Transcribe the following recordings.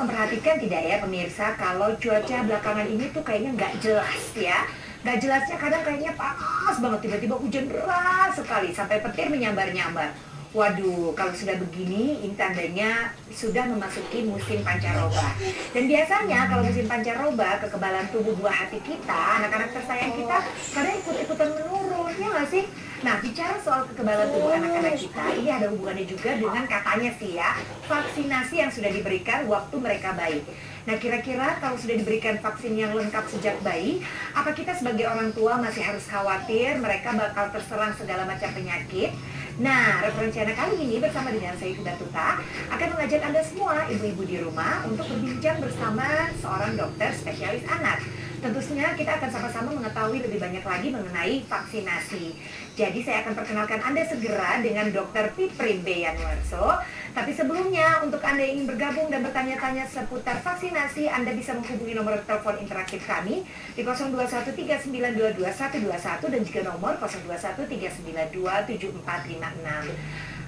memperhatikan tidak ya pemirsa, kalau cuaca belakangan ini tuh kayaknya nggak jelas ya. Nggak jelasnya kadang kayaknya panas banget, tiba-tiba hujan deras sekali, sampai petir menyambar-nyambar. Waduh, kalau sudah begini, ini tandanya sudah memasuki musim pancaroba. Dan biasanya kalau musim pancaroba, kekebalan tubuh buah hati kita, anak-anak tersayang kita, kadang ikut-ikutan menurun, ya nggak sih? Nah, bicara soal kekebalan tubuh anak-anak kita, ini ada hubungannya juga dengan katanya sih ya, vaksinasi yang sudah diberikan waktu mereka bayi. Nah, kira-kira kalau sudah diberikan vaksin yang lengkap sejak bayi, apa kita sebagai orang tua masih harus khawatir mereka bakal terserang segala macam penyakit? Nah, referensi anak kali ini bersama dengan saya Kuda Tuta akan mengajak Anda semua ibu-ibu di rumah untuk berbincang bersama seorang dokter spesialis anak. Tentunya kita akan sama-sama mengetahui lebih banyak lagi mengenai vaksinasi. Jadi saya akan perkenalkan Anda segera dengan Dr. Piprim B. Yanuarso. Tapi sebelumnya, untuk Anda yang ingin bergabung dan bertanya-tanya seputar vaksinasi, Anda bisa menghubungi nomor telepon interaktif kami di 0213922121 dan juga nomor 0213927456.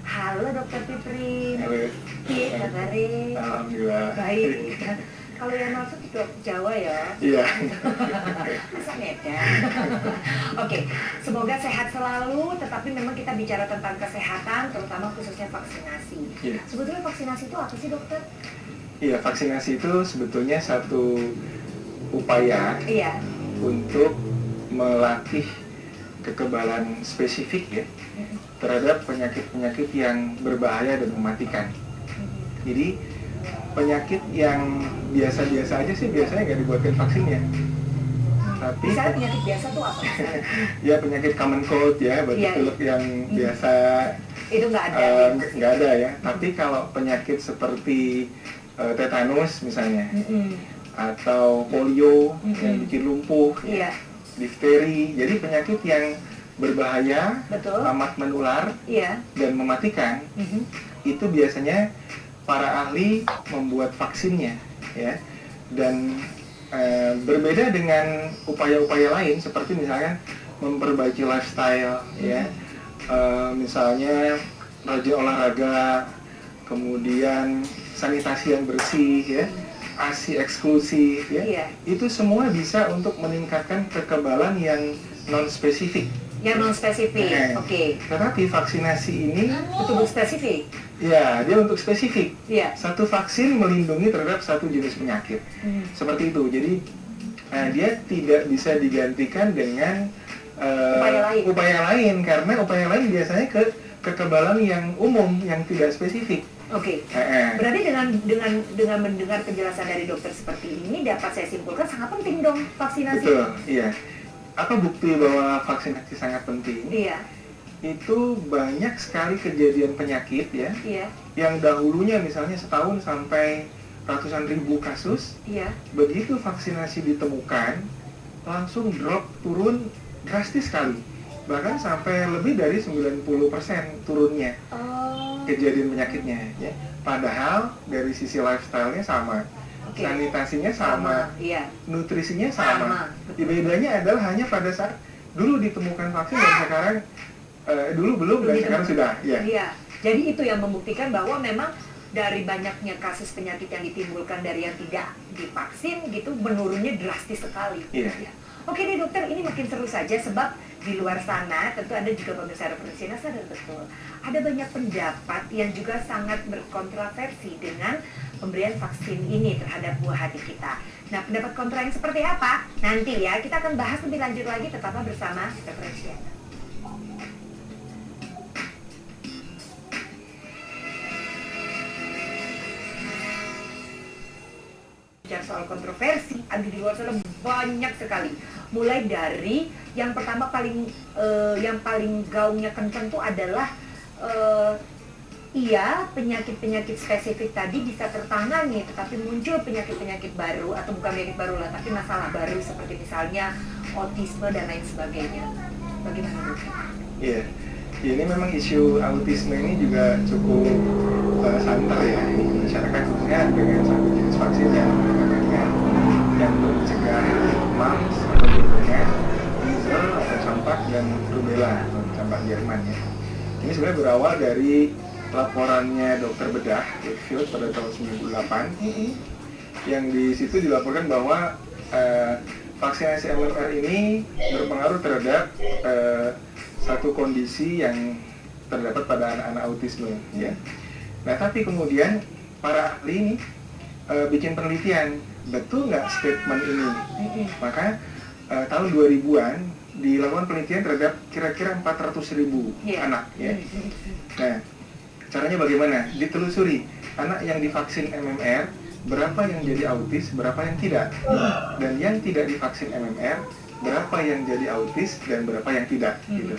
Halo Dr. Piprim. Halo. Iya, kabarnya? Alhamdulillah. Baik. Kalau yang maksud itu Jawa ya? Iya. Masa Medan? Oke, semoga sehat selalu, tetapi memang kita bicara tentang kesehatan, terutama khususnya vaksinasi. Iya. Sebetulnya vaksinasi itu apa sih, dokter? Iya, vaksinasi itu sebetulnya satu upaya Iya. untuk melatih kekebalan spesifik ya terhadap penyakit-penyakit yang berbahaya dan mematikan. Jadi penyakit yang biasa-biasa aja sih biasanya nggak dibuatkan vaksinnya. Tapi Misalnya penyakit biasa tuh apa? ya penyakit common cold ya, batuk pilek yang biasa Itu nggak ada. nggak ada ya. Tapi kalau penyakit seperti tetanus misalnya, atau polio yang bikin lumpuh, Iya. difteri, jadi penyakit yang berbahaya, Betul. amat menular, Iya. dan mematikan, itu biasanya para ahli membuat vaksinnya, ya. Dan berbeda dengan upaya-upaya lain seperti misalnya memperbaiki lifestyle, ya, misalnya rajin olahraga, kemudian sanitasi yang bersih, ya, ASI eksklusif, ya, Iya. itu semua bisa untuk meningkatkan kekebalan yang non spesifik. Yang non spesifik. Oke. Tetapi vaksinasi ini, Betul spesifik. ya, dia untuk spesifik. Iya. Satu vaksin melindungi terhadap satu jenis penyakit. Seperti itu. Jadi dia tidak bisa digantikan dengan upaya lain karena upaya lain biasanya kekebalan yang umum yang tidak spesifik. Oke. Berarti dengan mendengar penjelasan dari dokter seperti ini dapat saya simpulkan sangat penting dong vaksinasi. Betul, iya. Apa bukti bahwa vaksinasi sangat penting? Iya. Itu banyak sekali kejadian penyakit ya, Iya. yang dahulunya misalnya setahun sampai ratusan ribu kasus, Iya. begitu vaksinasi ditemukan, langsung drop turun drastis sekali. Bahkan sampai lebih dari 90% turunnya kejadian penyakitnya ya. Padahal dari sisi lifestyle-nya sama, sanitasinya sama, Iya. nutrisinya sama. Bedanya adalah hanya pada saat dulu ditemukan vaksin dan sekarang dulu belum dan sekarang sudah. Ya. Iya. Jadi itu yang membuktikan bahwa memang dari banyaknya kasus penyakit yang ditimbulkan dari yang tidak divaksin gitu menurunnya drastis sekali. Iya. Ya. Oke deh dokter, ini makin seru saja sebab di luar sana tentu Anda juga pemirsa referensi sadar betul. Ada banyak pendapat yang juga sangat berkontroversi dengan pemberian vaksin ini terhadap buah hati kita. Nah, pendapat kontra yang seperti apa? Nanti ya, kita akan bahas lebih lanjut lagi, tetaplah bersama referensi. Bicara soal kontroversi, ada di luar sana banyak sekali. Mulai dari yang pertama paling gaungnya kencang itu adalah iya penyakit-penyakit spesifik tadi bisa tertangani, tetapi muncul penyakit-penyakit baru atau bukan penyakit baru lah, tapi masalah baru seperti misalnya autisme dan lain sebagainya. Bagaimana dokter? Iya, ini memang isu autisme ini juga cukup santer ya di masyarakat, khususnya dengan satu jenis vaksin yang namanya yang mencegah mumps atau dengan measles atau campak dan rubella atau campak Jerman ya. Ini sebenarnya berawal dari laporannya dokter bedah Wakefield pada tahun 98 yang di situ dilaporkan bahwa vaksinasi MMR ini berpengaruh terhadap satu kondisi yang terdapat pada anak-anak autisme, ya. Nah, tapi kemudian para ahli ini bikin penelitian, betul nggak statement ini? Maka tahun 2000-an dilakukan penelitian terhadap kira-kira 400.000 anak, ya. Nah, caranya bagaimana? Ditelusuri anak yang divaksin MMR, berapa yang jadi autis, berapa yang tidak. Dan yang tidak divaksin MMR, berapa yang jadi autis dan berapa yang tidak, gitu.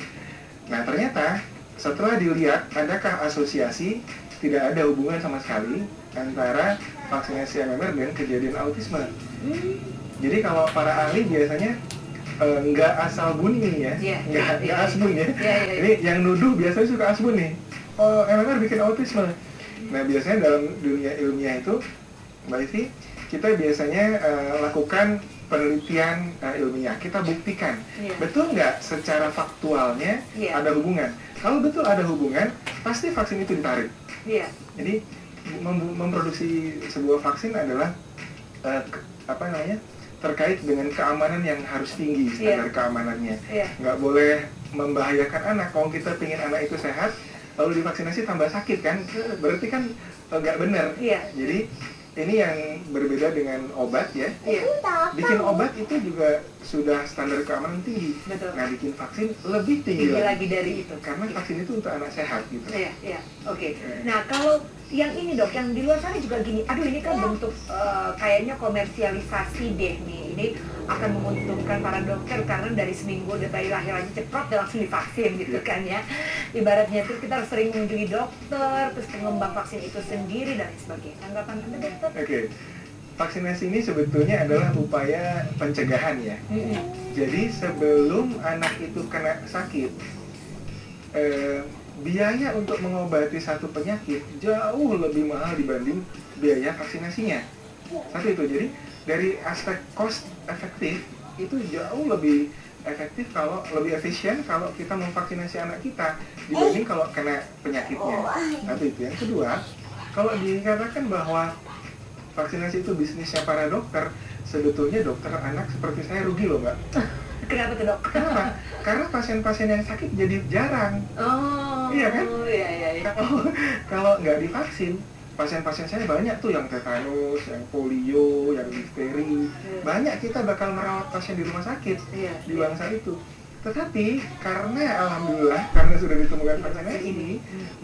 Nah, ternyata setelah dilihat adakah asosiasi, tidak ada hubungan sama sekali antara vaksinasi MMR dengan kejadian autisme. Jadi kalau para ahli biasanya nggak asal bunyi ya, nggak asbun ya. Ini yang nuduh biasanya suka asbun nih. Oh, MMR bikin autisme. Nah, biasanya dalam dunia ilmiah itu, Mbak Ivi, kita biasanya lakukan penelitian ilmiah. Kita buktikan, betul nggak secara faktualnya ada hubungan. Kalau betul ada hubungan, pasti vaksin itu ditarik. Jadi memproduksi sebuah vaksin adalah terkait dengan keamanan yang harus tinggi, standar keamanannya. Nggak boleh membahayakan anak. Kalau kita pengen anak itu sehat, lalu divaksinasi tambah sakit kan, berarti kan nggak benar. Jadi ini yang berbeda dengan obat, ya. Bikin obat itu juga sudah standar keamanan tinggi. Nah, bikin vaksin lebih tinggi lagi dari itu. Karena vaksin itu untuk anak sehat, gitu. Oke. Nah, kalau yang ini dok, yang di luar sana juga gini, aduh ini kan bentuk kayaknya komersialisasi deh nih. Ini akan menguntungkan para dokter karena dari seminggu udah bayi lahir aja ceprot dan langsung divaksin gitu kan ya. Ibaratnya itu kita sering mengunjungi dokter, terus pengembang vaksin itu sendiri dan sebagainya. Tanggapan Anda dokter? Oke. Vaksinasi ini sebetulnya adalah upaya pencegahan, ya. Jadi sebelum anak itu kena sakit, biaya untuk mengobati satu penyakit jauh lebih mahal dibanding biaya vaksinasinya. Satu itu, jadi dari aspek cost efektif itu jauh lebih efektif, kalau lebih efisien kalau kita memvaksinasi anak kita dibanding kalau kena penyakitnya. Satu itu. Yang kedua, kalau dikatakan bahwa vaksinasi itu bisnisnya para dokter, sebetulnya dokter anak seperti saya rugi loh, Mbak. Kenapa tuh dok? Kenapa? Karena pasien-pasien yang sakit jadi jarang. Iya kan? Kalau nggak divaksin, pasien-pasien saya banyak tuh yang tetanus, yang polio, yang difteri. Banyak kita bakal merawat pasien di rumah sakit di bangsa itu. Tetapi karena alhamdulillah karena sudah ditemukan vaksinasi ini,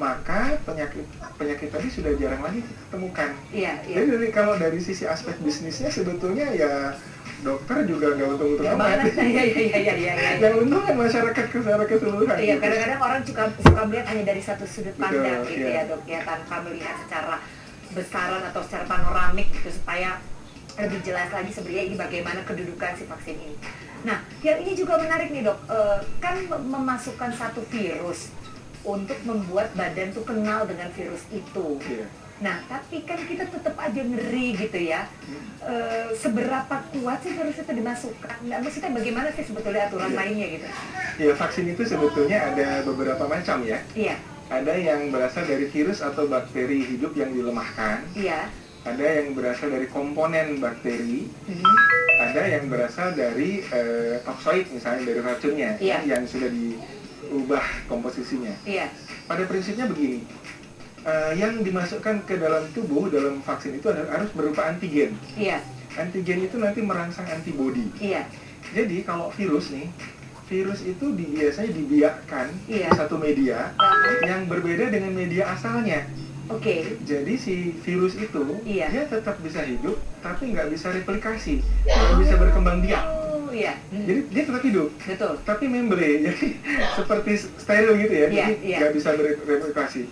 maka penyakit tadi sudah jarang lagi ditemukan. Jadi kalau dari sisi aspek bisnisnya sebetulnya ya dokter juga nggak untung-untung amat. Yang untung kan masyarakat secara keseluruhan. Iya, kadang-kadang orang suka melihat hanya dari satu sudut pandang gitu ya dok ya, tanpa melihat secara besaran atau secara panoramik gitu supaya lebih jelas lagi sebenarnya ini bagaimana kedudukan si vaksin ini. Nah, yang ini juga menarik nih dok, kan memasukkan satu virus untuk membuat badan tuh kenal dengan virus itu. Nah, tapi kan kita tetap aja ngeri gitu ya. Seberapa kuat sih virus itu dimasukkan? Nah, maksudnya bagaimana sih sebetulnya aturan mainnya gitu? Ya, vaksin itu sebetulnya ada beberapa macam ya. Ada yang berasal dari virus atau bakteri hidup yang dilemahkan. Ada yang berasal dari komponen bakteri. Ada yang berasal dari toksoid, misalnya dari racunnya, yang sudah diubah komposisinya. Pada prinsipnya begini, yang dimasukkan ke dalam tubuh dalam vaksin itu harus berupa antigen. Antigen itu nanti merangsang antibodi. Jadi kalau virus nih, virus itu biasanya dibiakkan di satu media yang berbeda dengan media asalnya. Jadi si virus itu dia tetap bisa hidup, tapi nggak bisa replikasi, nggak bisa berkembang biak. Jadi dia tetap hidup, tapi membrane, jadi seperti steril gitu ya, jadi nggak bisa bereplikasi.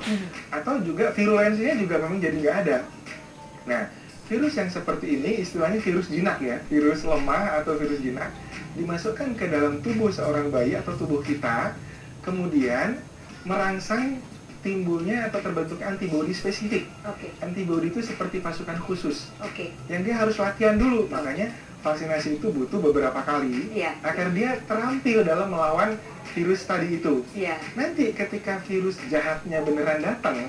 Atau juga virulensinya juga memang jadi nggak ada. Nah, virus yang seperti ini istilahnya virus jinak ya, virus lemah atau virus jinak, dimasukkan ke dalam tubuh seorang bayi atau tubuh kita, kemudian merangsang timbulnya atau terbentuk antibodi spesifik. Antibodi itu seperti pasukan khusus, yang dia harus latihan dulu. Makanya vaksinasi itu butuh beberapa kali agar dia terampil dalam melawan virus tadi itu. Nanti ketika virus jahatnya beneran datang,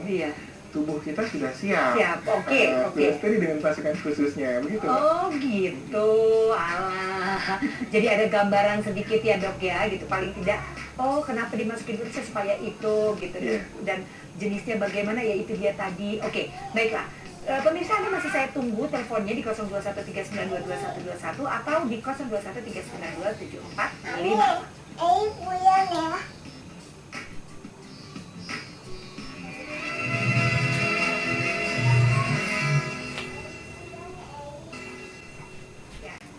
tubuh kita sudah siap. Siap, oke. Sudah steril dengan pasukan khususnya, begitu. Oh gitu, alah. Jadi ada gambaran sedikit ya dok ya, gitu paling tidak. Oh kenapa dimasukin virusnya supaya itu, gitu. Yeah. Dan jenisnya bagaimana ya itu dia tadi. Oke, baiklah. Pemirsa, Anda masih saya tunggu teleponnya di 0213922121 atau di 0213927455.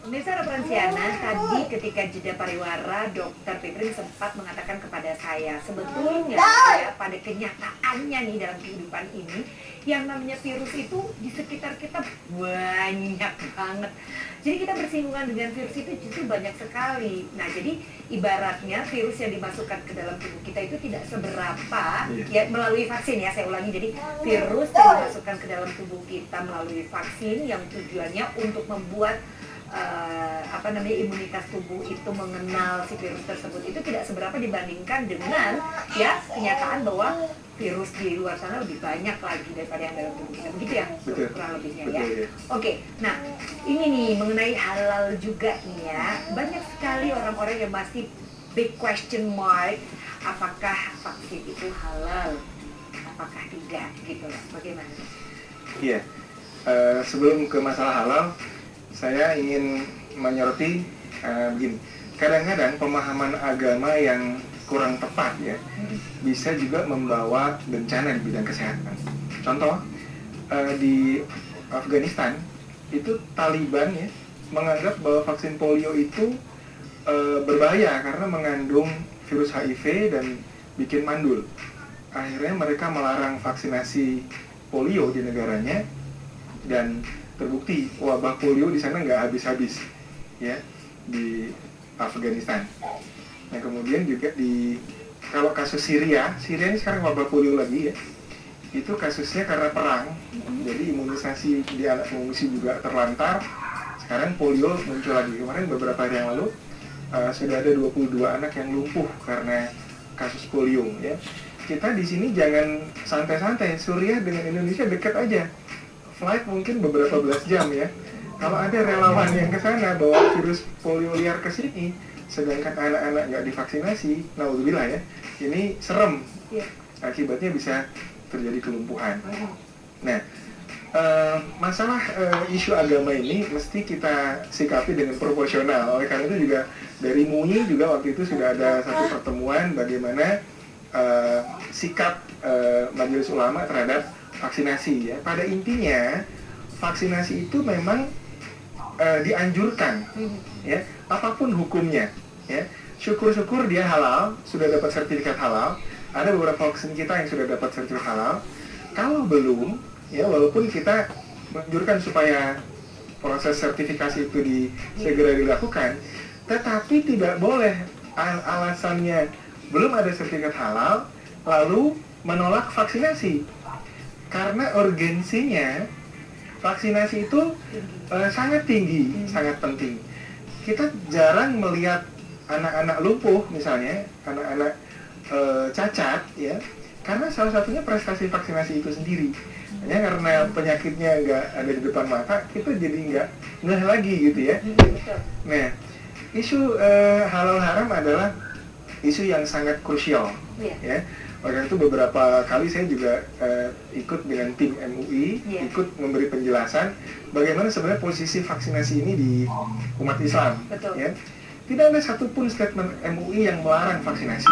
Pemirsa Referensiana, tadi ketika jeda pariwara, Dokter Fitri sempat mengatakan kepada saya, sebetulnya ya, pada kenyataannya nih dalam kehidupan ini, yang namanya virus itu di sekitar kita banyak banget. Jadi kita bersinggungan dengan virus itu justru banyak sekali. Nah, jadi ibaratnya virus yang dimasukkan ke dalam tubuh kita itu tidak seberapa, ya melalui vaksin ya, saya ulangi. Jadi virus yang dimasukkan ke dalam tubuh kita melalui vaksin yang tujuannya untuk membuat imunitas tubuh itu mengenal si virus tersebut itu tidak seberapa dibandingkan dengan ya kenyataan bahwa virus di luar sana lebih banyak lagi daripada yang dalam tubuh kita, begitu ya? Betul. Kurang lebihnya Betul, ya. ya. Oke, nah ini nih mengenai halal juga nih ya, banyak sekali orang-orang yang masih big question mark, apakah vaksin itu halal, apakah tidak, gitu loh. Bagaimana? Iya, sebelum ke masalah halal, saya ingin menyoroti begini. Kadang-kadang pemahaman agama yang kurang tepat ya bisa juga membawa bencana di bidang kesehatan. Contoh, di Afghanistan itu Taliban ya menganggap bahwa vaksin polio itu berbahaya karena mengandung virus HIV dan bikin mandul. Akhirnya mereka melarang vaksinasi polio di negaranya dan terbukti wabah polio di sana nggak habis-habis ya di Afghanistan. Nah kemudian juga kalau kasus Syria ini sekarang wabah polio lagi ya. Itu kasusnya karena perang, jadi imunisasi di anak pengungsi juga terlantar. Sekarang polio muncul lagi. Kemarin beberapa hari yang lalu sudah ada 22 anak yang lumpuh karena kasus polio ya. Kita di sini jangan santai-santai. Suriah dengan Indonesia dekat aja. Flight mungkin beberapa belas jam ya. Kalau ada relawan yang ke sana bawa virus polio liar ke sini, sedangkan anak-anak nggak divaksinasi, naudzubillah ya, ini serem. Akibatnya bisa terjadi kelumpuhan. Nah, masalah isu agama ini mesti kita sikapi dengan proporsional. Oleh karena itu juga dari MUI juga waktu itu sudah ada satu pertemuan bagaimana sikap Majelis Ulama terhadap vaksinasi ya. Pada intinya vaksinasi itu memang dianjurkan ya, apapun hukumnya ya. Syukur-syukur dia halal, sudah dapat sertifikat halal. Ada beberapa vaksin kita yang sudah dapat sertifikat halal. Kalau belum ya, walaupun kita menganjurkan supaya proses sertifikasi itu segera dilakukan, tetapi tidak boleh alasannya belum ada sertifikat halal lalu menolak vaksinasi. Karena urgensinya vaksinasi itu sangat tinggi, sangat penting. Kita jarang melihat anak-anak lumpuh misalnya, anak-anak cacat ya, karena salah satunya prestasi vaksinasi itu sendiri. Hanya karena penyakitnya nggak ada di depan mata, kita jadi nggak ngeh lagi gitu ya. Nah, isu halal haram adalah isu yang sangat krusial ya. Oleh itu beberapa kali saya juga ikut dengan tim MUI, ikut memberi penjelasan bagaimana sebenarnya posisi vaksinasi ini di umat Islam. Ya. Tidak ada satupun statement MUI yang melarang vaksinasi.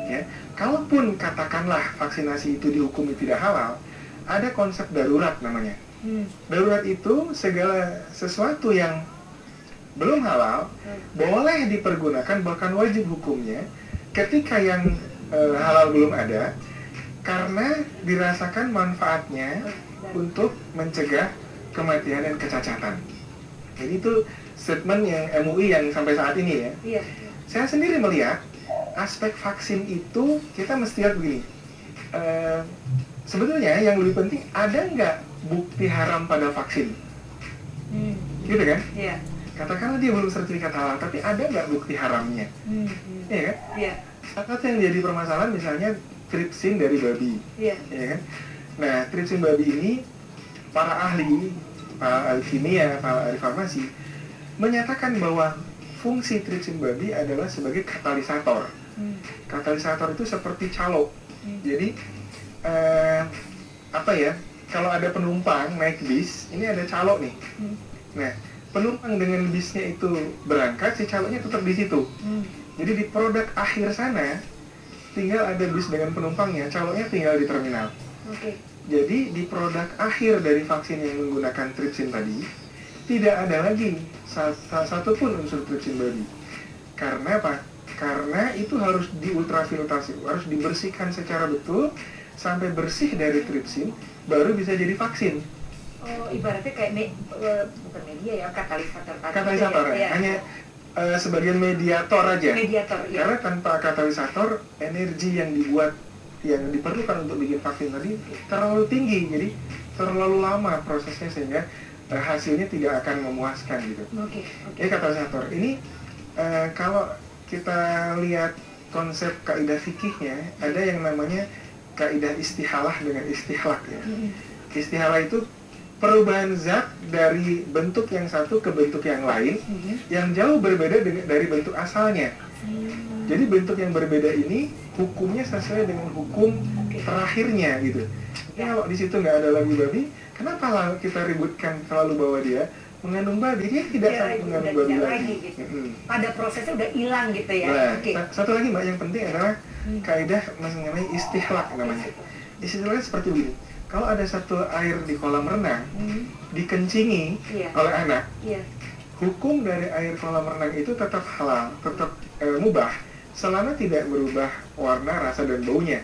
Ya. Kalaupun katakanlah vaksinasi itu dihukumi tidak halal, ada konsep darurat namanya. Darurat itu segala sesuatu yang belum halal boleh dipergunakan, bahkan wajib hukumnya ketika yang halal belum ada, karena dirasakan manfaatnya untuk mencegah kematian dan kecacatan. Jadi itu statement yang MUI yang sampai saat ini ya. Saya sendiri melihat aspek vaksin itu kita mesti lihat begini. Sebetulnya yang lebih penting, ada nggak bukti haram pada vaksin? Gitu kan? Katakanlah dia belum sertifikat halal, tapi ada nggak bukti haramnya? Iya kan? Salah satu yang jadi permasalahan misalnya tripsin dari babi, ya kan? Nah, tripsin babi ini para ahli kimia, para ahli farmasi menyatakan bahwa fungsi tripsin babi adalah sebagai katalisator. Katalisator itu seperti calo. Jadi apa ya? Kalau ada penumpang naik bis, ini ada calo nih. Nah, penumpang dengan bisnya itu berangkat, si calonya tetap di situ. Jadi di produk akhir sana tinggal ada bis dengan penumpangnya, calonya tinggal di terminal. Jadi di produk akhir dari vaksin yang menggunakan tripsin tadi tidak ada lagi satu pun unsur tripsin babi. Karena apa? Karena itu harus diultrafiltrasi, harus dibersihkan secara betul sampai bersih dari tripsin, baru bisa jadi vaksin. Oh, ibaratnya kayak bukan media ya, katalisator. Katalisator ya. Hanya sebagian mediator aja. Mediator, ya. Karena tanpa katalisator, energi yang diperlukan untuk bikin vaksin tadi terlalu tinggi, jadi terlalu lama prosesnya sehingga hasilnya tidak akan memuaskan gitu. Ini katalisator. Ini kalau kita lihat konsep kaidah fikihnya, ada yang namanya kaidah istihalah dengan istihlak ya. Istihalah itu perubahan zat dari bentuk yang satu ke bentuk yang lain yang jauh berbeda dari bentuk asalnya. Jadi bentuk yang berbeda ini hukumnya sesuai dengan hukum terakhirnya gitu. Ya, kalau di situ nggak ada lagi babi, kenapa lah kita ributkan terlalu bahwa dia mengandung babi? Dia tidak mengandung babi lagi. Gitu. Pada prosesnya udah hilang gitu ya. Nah, satu lagi Mbak yang penting adalah kaidah mengenai istihlak namanya. Istilahnya seperti begini. Kalau ada satu air di kolam renang dikencingi oleh anak, hukum dari air kolam renang itu tetap halal, tetap mubah selama tidak berubah warna, rasa, dan baunya.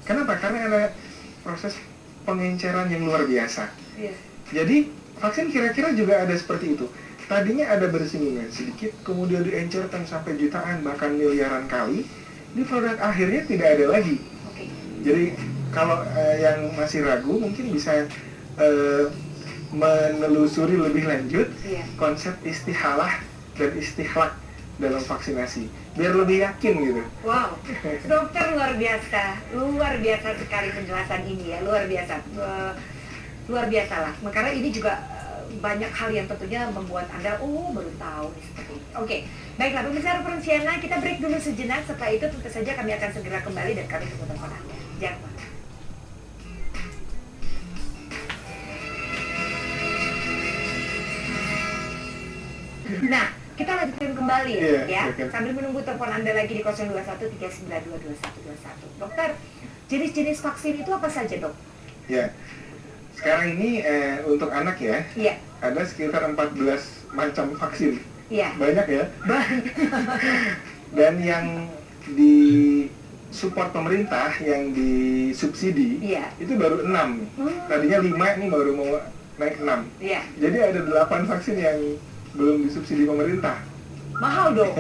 Kenapa? Karena ada proses pengenceran yang luar biasa. Jadi vaksin kira-kira juga ada seperti itu. Tadinya ada bersinggungan sedikit, kemudian diencerkan sampai jutaan bahkan miliaran kali. Di produk akhirnya tidak ada lagi. Jadi kalau yang masih ragu mungkin bisa menelusuri lebih lanjut konsep istihalah dan istihlak dalam vaksinasi biar lebih yakin gitu. Wow, dokter luar biasa sekali penjelasan ini ya, luar biasa lah. Karena ini juga banyak hal yang tentunya membuat Anda baru tahu seperti ini. Oke, baiklah pemirsa Referensiana, kita break dulu sejenak. Setelah itu tentu saja kami akan segera kembali dan kami tunggu telepon Anda. Jangan lupa. Nah, kita lanjutkan kembali ya, sambil menunggu telepon Anda lagi di 02139222121. Dokter, jenis-jenis vaksin itu apa saja, Dok? Ya, sekarang ini untuk anak ya, ada sekitar 14 macam vaksin. Banyak ya. Dan yang disupport pemerintah, yang disubsidi, itu baru 6. Tadinya 5, ini baru mau naik 6. Jadi ada 8 vaksin yang belum disubsidi pemerintah. Mahal dong.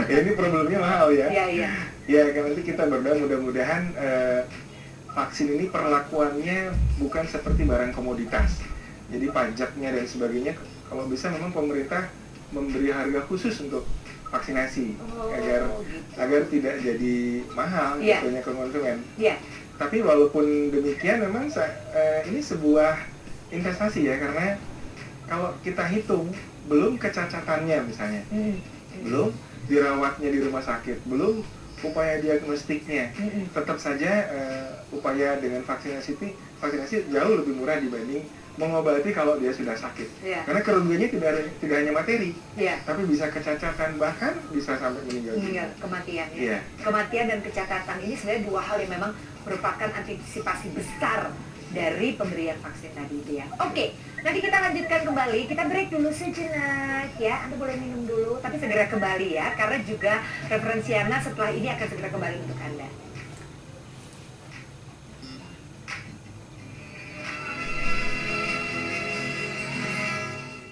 Ya, ini problemnya mahal ya. Ya, kan nanti kita berdoa mudah-mudahan vaksin ini perlakuannya bukan seperti barang komoditas. Jadi pajaknya dan sebagainya, kalau bisa memang pemerintah memberi harga khusus untuk vaksinasi agar tidak jadi mahal tentunya ke konsumen. Tapi walaupun demikian memang ini sebuah investasi ya, karena kalau kita hitung belum kecacatannya misalnya, belum dirawatnya di rumah sakit, belum upaya diagnostiknya, tetap saja upaya dengan vaksinasi jauh lebih murah dibanding mengobati kalau dia sudah sakit. Karena kerugiannya tidak hanya materi, tapi bisa kecacatan, bahkan bisa sampai meninggal. Kematian ya. Kematian dan kecacatan ini sebenarnya dua hal yang memang merupakan antisipasi besar dari pemberian vaksin tadi itu ya. Oke, nanti kita lanjutkan kembali. Kita break dulu sejenak ya. Anda boleh minum dulu, tapi segera kembali ya. Karena juga Referensiana setelah ini akan segera kembali untuk Anda.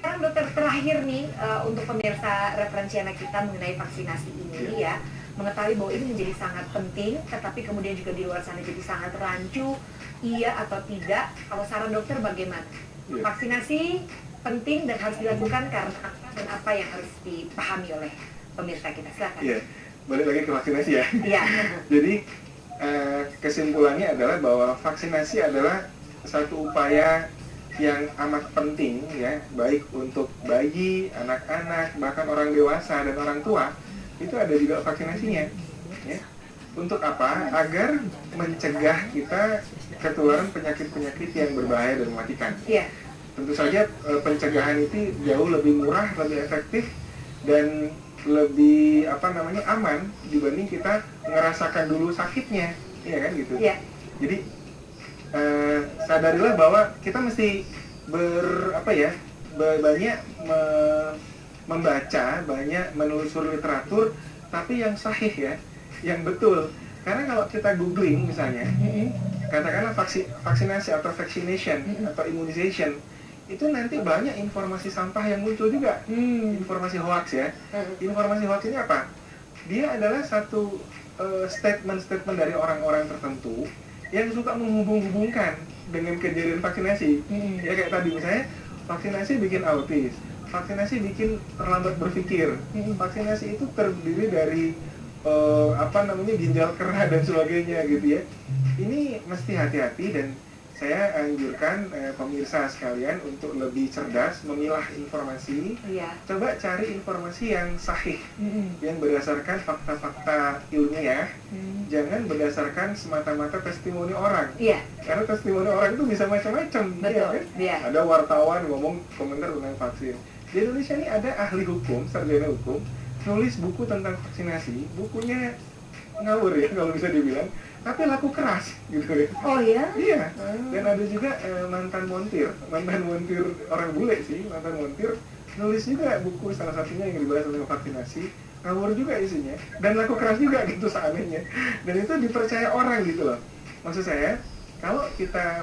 Sekarang dokter terakhir nih untuk pemirsa Referensiana kita mengenai vaksinasi ini ya. Mengetahui bahwa ini menjadi sangat penting, tetapi kemudian juga di luar sana jadi sangat rancu. Iya atau tidak, kalau saran dokter bagaimana? Vaksinasi penting dan harus dilakukan karena apa dan apa yang harus dipahami oleh pemirsa kita. Silakan. Iya, balik lagi ke vaksinasi ya. Jadi kesimpulannya adalah bahwa vaksinasi adalah satu upaya yang amat penting ya, baik untuk bayi, anak-anak, bahkan orang dewasa dan orang tua, itu ada juga vaksinasinya ya. Untuk apa? Agar mencegah kita ketularan penyakit-penyakit yang berbahaya dan mematikan. Iya. Tentu saja pencegahan itu jauh lebih murah, lebih efektif, dan lebih aman dibanding kita ngerasakan dulu sakitnya, ya kan gitu. Iya. Jadi sadarilah bahwa kita mesti banyak membaca, banyak menelusuri literatur, tapi yang sahih ya, yang betul. Karena kalau kita googling misalnya, katakanlah vaksinasi atau vaccination atau immunization, itu nanti banyak informasi sampah yang muncul juga, informasi hoax ya. Informasi hoax ini apa? Dia adalah satu statement-statement dari orang-orang tertentu yang suka menghubung-hubungkan dengan kejadian vaksinasi. Ya kayak tadi misalnya, vaksinasi bikin autis, vaksinasi bikin terlambat berpikir, vaksinasi itu terdiri dari ginjal kera dan sebagainya gitu ya. Ini mesti hati-hati, dan saya anjurkan pemirsa sekalian untuk lebih cerdas memilah informasi. Iya. Coba cari informasi yang sahih, yang berdasarkan fakta-fakta ilmiah. Jangan berdasarkan semata-mata testimoni orang. Iya. Karena testimoni orang itu bisa macam-macam. Betul. Ya, kan? Iya. Ada wartawan ngomong komentar tentang vaksin. Di Indonesia ini ada ahli hukum, sarjana hukum, nulis buku tentang vaksinasi. Bukunya ngawur ya kalau bisa dibilang, tapi laku keras gitu ya. Oh ya? Iya. Dan ada juga mantan montir orang bule sih, mantan montir nulis juga buku, salah satunya yang dibahas tentang vaksinasi. Ngawur juga isinya, dan laku keras juga gitu seanehnya. Dan itu dipercaya orang gitu loh. Maksud saya, kalau kita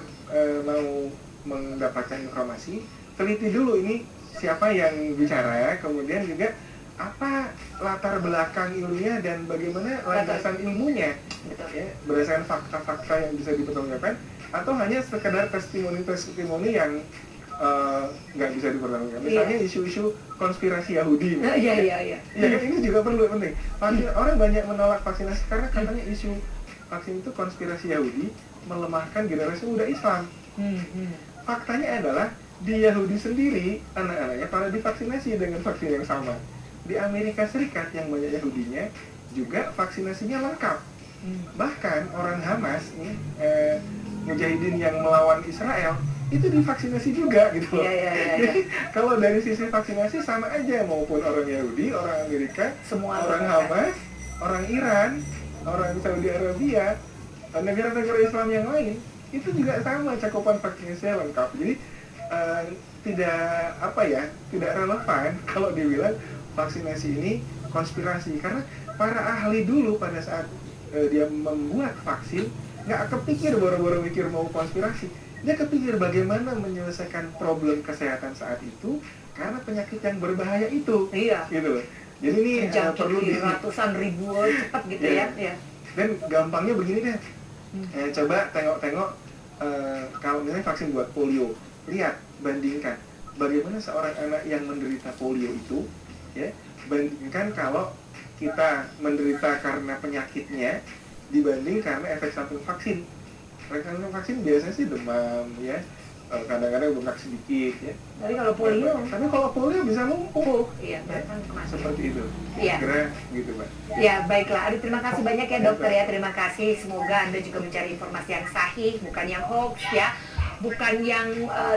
mau mendapatkan informasi, teliti dulu ini siapa yang bicara, kemudian juga apa latar belakang ilmiah dan bagaimana landasan ilmunya. Betul. Ya, berdasarkan fakta-fakta yang bisa dipertanggungjawabkan, atau hanya sekedar testimoni-testimoni yang nggak bisa dipertanggungjawabkan. Misalnya isu-isu konspirasi Yahudi. Iya. Ya kan, ini juga perlu penting. Orang banyak menolak vaksinasi karena katanya isu vaksin itu konspirasi Yahudi melemahkan generasi muda Islam. Faktanya adalah di Yahudi sendiri anak-anaknya pada divaksinasi dengan vaksin yang sama. Di Amerika Serikat yang banyak Yahudinya juga vaksinasinya lengkap. Bahkan orang Hamas nih, mujahidin yang melawan Israel, itu divaksinasi juga gitu loh. Jadi kalau dari sisi vaksinasi sama aja, maupun orang Yahudi, orang Amerika, semua orang Hamas, orang Iran, orang Saudi Arabia, negara-negara Islam yang lain, itu juga sama cakupan vaksinasinya lengkap. Jadi tidak relevan kalau dibilang vaksinasi ini konspirasi, karena para ahli dulu pada saat dia membuat vaksin nggak kepikir boro-boro mikir mau konspirasi. Dia kepikir bagaimana menyelesaikan problem kesehatan saat itu karena penyakit yang berbahaya itu. Iya. Gitu loh. Jadi ini perlu di ratusan ribu cepat gitu ya. Dan gampangnya begini deh. Coba tengok-tengok kalau misalnya vaksin buat polio, lihat, bandingkan bagaimana seorang anak yang menderita polio itu, ya, bandingkan kalau kita menderita karena penyakitnya dibanding karena efek samping vaksin. Efek samping vaksin biasanya sih demam, ya, kadang-kadang bengkak sedikit, ya. Tapi kalau polio, kalau polio bisa lumpuh. Iya, bahkan kematian. Seperti itu. Iya. Kira gitu, Mbak. Ya, baiklah. Aduh, terima kasih banyak ya dokter ya. Terima kasih. Semoga Anda juga mencari informasi yang sahih, bukan yang hoax ya. Bukan yang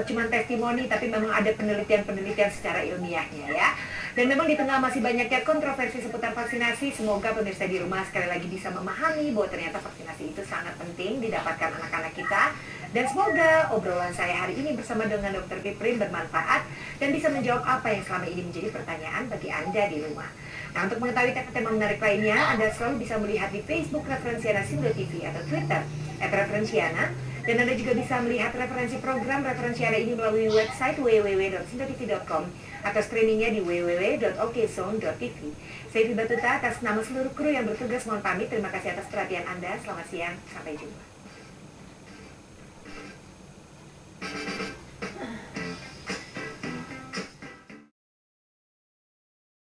cuma testimoni, tapi memang ada penelitian-penelitian secara ilmiahnya ya. Dan memang di tengah masih banyaknya kontroversi seputar vaksinasi, semoga pemirsa di rumah sekali lagi bisa memahami bahwa ternyata vaksinasi itu sangat penting didapatkan anak-anak kita. Dan semoga obrolan saya hari ini bersama dengan Dr. Piprim bermanfaat dan bisa menjawab apa yang selama ini menjadi pertanyaan bagi Anda di rumah. Nah, untuk mengetahui tema menarik lainnya, Anda selalu bisa melihat di Facebook Referensiana Sindo TV atau Twitter @referensiana. Dan Anda juga bisa melihat referensi program Referensiana ini melalui website www.sindotv.com atau streamingnya di www.okzone.tv. Saya Ivi Batuta atas nama seluruh kru yang bertugas mohon pamit. Terima kasih atas perhatian Anda. Selamat siang, sampai jumpa.